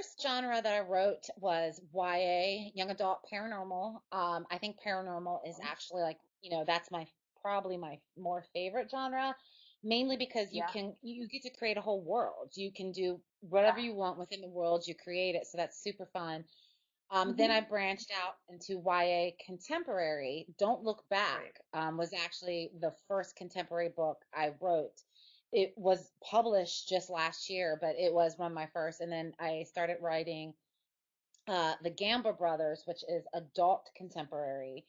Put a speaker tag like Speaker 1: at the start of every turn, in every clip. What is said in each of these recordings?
Speaker 1: first genre that I wrote was YA, young adult paranormal. I think paranormal is actually like, that's my probably my more favorite genre, mainly because
Speaker 2: Yeah.
Speaker 1: you get to create a whole world. You can do whatever
Speaker 2: Yeah.
Speaker 1: you want within the world, you create it, so that's super fun. Then I
Speaker 2: Hmm.
Speaker 1: branched out into YA contemporary. Don't Look Back
Speaker 2: Right.
Speaker 1: was actually the first contemporary book I wrote. It was published just last year, but it was one of my first. And then I started writing The Gamba Brothers, which is adult contemporary.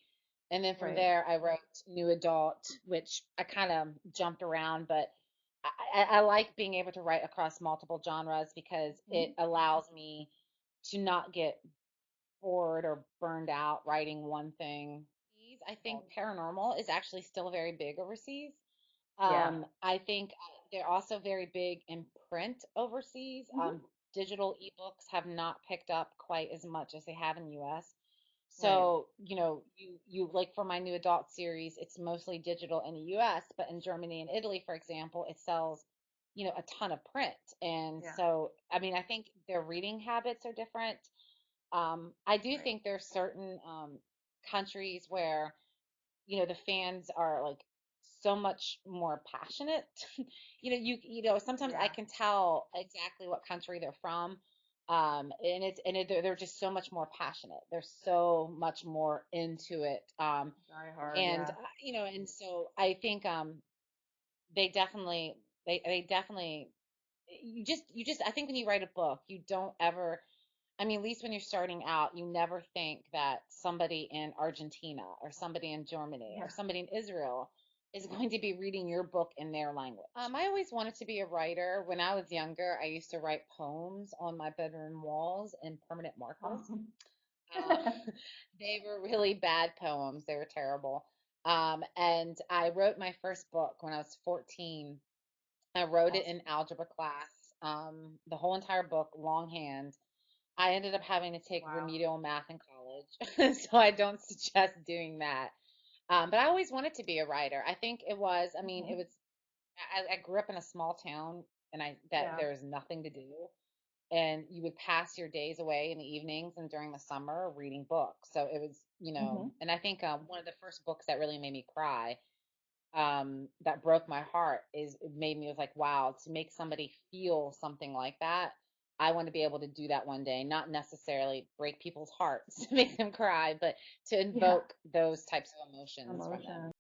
Speaker 1: And then from
Speaker 2: Right.
Speaker 1: there, I wrote New Adult, which I kind of jumped around, but I like being able to write across multiple genres because it
Speaker 2: Hmm.
Speaker 1: allows me to not get bored or burned out writing one thing. I think
Speaker 2: Right.
Speaker 1: paranormal is actually still very big overseas.
Speaker 2: Yeah.
Speaker 1: I think they're also very big in print overseas.
Speaker 2: Hmm.
Speaker 1: Digital ebooks have not picked up quite as much as they have in the US.
Speaker 2: Right.
Speaker 1: So, you like for my new adult series, it's mostly digital in the US, but in Germany and Italy, for example, it sells, a ton of print. And
Speaker 2: Yeah.
Speaker 1: so, I mean, I think their reading habits are different. I do
Speaker 2: Right.
Speaker 1: think there's certain countries where, the fans are like so much more passionate. Sometimes I
Speaker 2: Yeah.
Speaker 1: can tell exactly what country they're from. They're just so much more passionate. They're so much more into it.
Speaker 2: Die hard.
Speaker 1: And
Speaker 2: Yeah.
Speaker 1: and so I think they definitely they definitely you just I think when you write a book, you don't ever I mean, at least when you're starting out, you never think that somebody in Argentina or somebody in Germany or
Speaker 2: Yeah.
Speaker 1: somebody in Israel is going to be reading your book in their language. I always wanted to be a writer. When I was younger, I used to write poems on my bedroom walls in permanent markers.
Speaker 2: Awesome.
Speaker 1: Uh, they were really bad poems. They were terrible. And I wrote my first book when I was 14. I wrote it in
Speaker 2: Awesome.
Speaker 1: algebra class, the whole entire book, longhand. I ended up having to take
Speaker 2: Wow.
Speaker 1: remedial math in college, so I don't suggest doing that. But I always wanted to be a writer. I think it was, I mean, it
Speaker 2: Hmm.
Speaker 1: was, I grew up in a small town and that
Speaker 2: Yeah.
Speaker 1: there was nothing to do. And you would pass your days away in the evenings and during the summer reading books. So it was,
Speaker 2: Hmm.
Speaker 1: and I think one of the first books that really made me cry, that broke my heart is it made me was like, wow, to make somebody feel something like that, I want to be able to do that one day, not necessarily break people's hearts to make them cry, but to
Speaker 2: Yeah.
Speaker 1: invoke those types of emotions from them.
Speaker 2: Emotion.